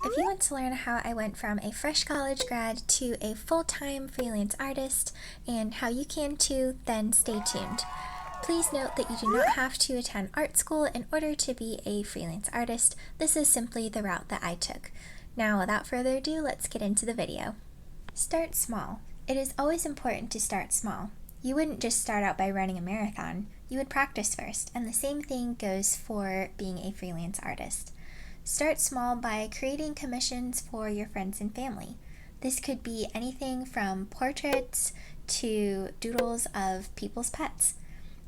If you want to learn how I went from a fresh college grad to a full-time freelance artist and how you can too, then stay tuned. Please note that you do not have to attend art school in order to be a freelance artist. This is simply the route that I took. Now, without further ado, let's get into the video. Start small. It is always important to start small. You wouldn't just start out by running a marathon. You would practice first, and the same thing goes for being a freelance artist. Start small by creating commissions for your friends and family. This could be anything from portraits to doodles of people's pets.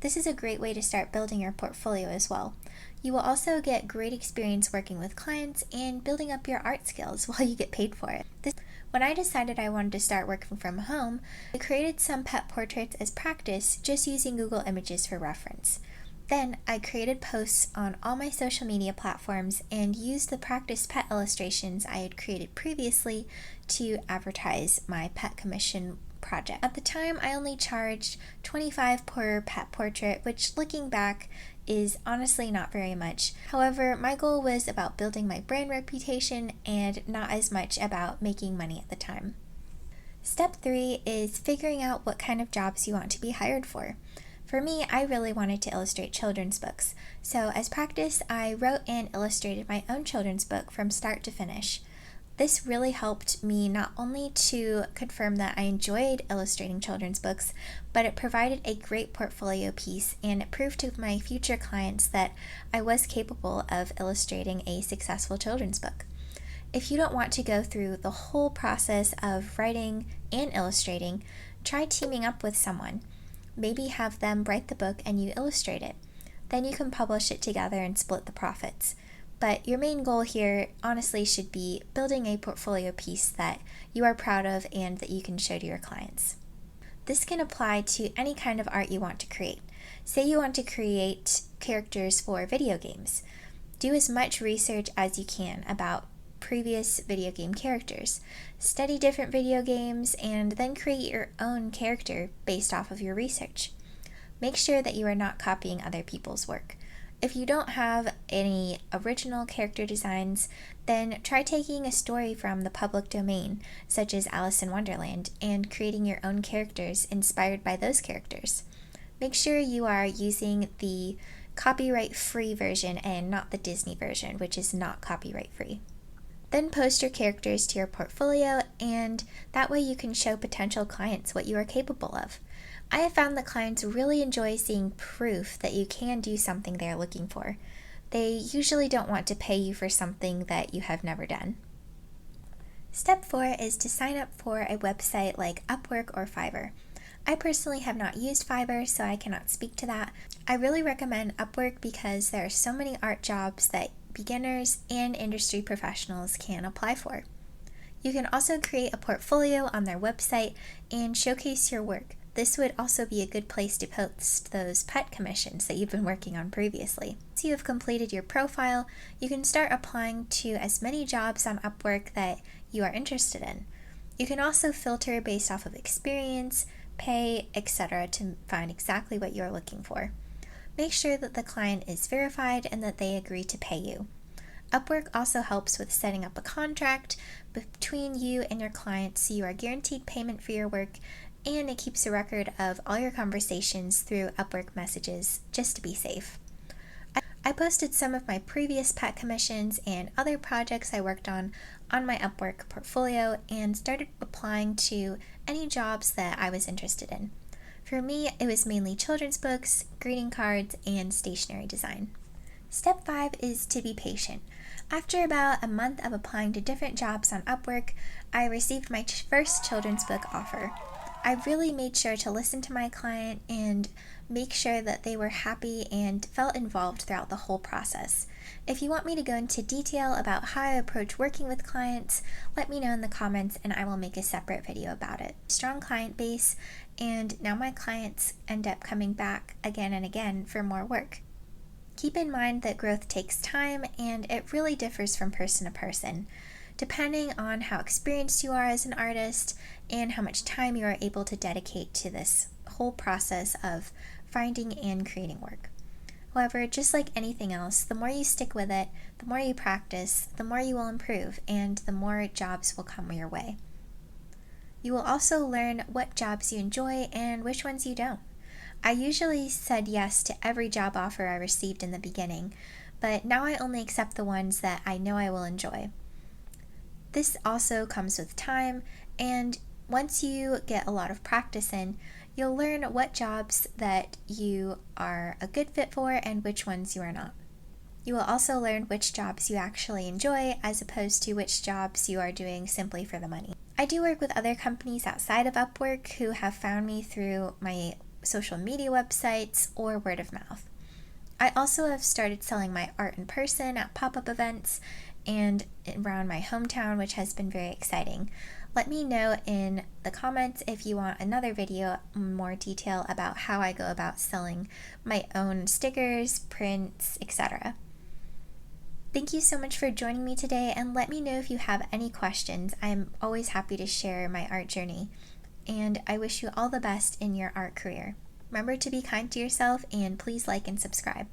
This is a great way to start building your portfolio as well. You will also get great experience working with clients and building up your art skills while you get paid for it. When I decided I wanted to start working from home, I created some pet portraits as practice just using Google Images for reference. Then I created posts on all my social media platforms and used the practice pet illustrations I had created previously to advertise my pet commission project. At the time, I only charged $25 per pet portrait, which looking back is honestly not very much. However, my goal was about building my brand reputation and not as much about making money at the time. Step 3 is figuring out what kind of jobs you want to be hired for. For me, I really wanted to illustrate children's books, so as practice, I wrote and illustrated my own children's book from start to finish. This really helped me not only to confirm that I enjoyed illustrating children's books, but it provided a great portfolio piece and it proved to my future clients that I was capable of illustrating a successful children's book. If you don't want to go through the whole process of writing and illustrating, try teaming up with someone. Maybe have them write the book and you illustrate it. Then you can publish it together and split the profits. But your main goal here honestly should be building a portfolio piece that you are proud of and that you can show to your clients. This can apply to any kind of art you want to create. Say you want to create characters for video games. Do as much research as you can about previous video game characters. Study different video games and then create your own character based off of your research. Make sure that you are not copying other people's work. If you don't have any original character designs, then try taking a story from the public domain, such as Alice in Wonderland, and creating your own characters inspired by those characters. Make sure you are using the copyright-free version and not the Disney version, which is not copyright-free. Then post your characters to your portfolio, and that way you can show potential clients what you are capable of. I have found that clients really enjoy seeing proof that you can do something they are looking for. They usually don't want to pay you for something that you have never done. Step 4 is to sign up for a website like Upwork or Fiverr. I personally have not used Fiverr, so I cannot speak to that. I really recommend Upwork because there are so many art jobs that beginners and industry professionals can apply for. You can also create a portfolio on their website and showcase your work. This would also be a good place to post those pet commissions that you've been working on previously. Once you have completed your profile, you can start applying to as many jobs on Upwork that you are interested in. You can also filter based off of experience, pay, etc. to find exactly what you're looking for. Make sure that the client is verified and that they agree to pay you. Upwork also helps with setting up a contract between you and your client so you are guaranteed payment for your work, and it keeps a record of all your conversations through Upwork messages just to be safe. I posted some of my previous pet commissions and other projects I worked on my Upwork portfolio and started applying to any jobs that I was interested in. For me, it was mainly children's books, greeting cards, and stationery design. Step 5 is to be patient. After about a month of applying to different jobs on Upwork, I received my first children's book offer. I really made sure to listen to my client and make sure that they were happy and felt involved throughout the whole process. If you want me to go into detail about how I approach working with clients, let me know in the comments and I will make a separate video about it. Strong client base, and now my clients end up coming back again and again for more work. Keep in mind that growth takes time and it really differs from person to person, depending on how experienced you are as an artist and how much time you are able to dedicate to this whole process of finding and creating work. However, just like anything else, the more you stick with it, the more you practice, the more you will improve, and the more jobs will come your way. You will also learn what jobs you enjoy and which ones you don't. I usually said yes to every job offer I received in the beginning, but now I only accept the ones that I know I will enjoy. This also comes with time, and once you get a lot of practice in, you'll learn what jobs that you are a good fit for and which ones you are not. You will also learn which jobs you actually enjoy as opposed to which jobs you are doing simply for the money. I do work with other companies outside of Upwork who have found me through my social media websites or word of mouth. I also have started selling my art in person at pop-up events and around my hometown, which has been very exciting. Let me know in the comments if you want another video in more detail about how I go about selling my own stickers, prints, etc. Thank you so much for joining me today, and let me know if you have any questions. I am always happy to share my art journey, and I wish you all the best in your art career. Remember to be kind to yourself, and please like and subscribe.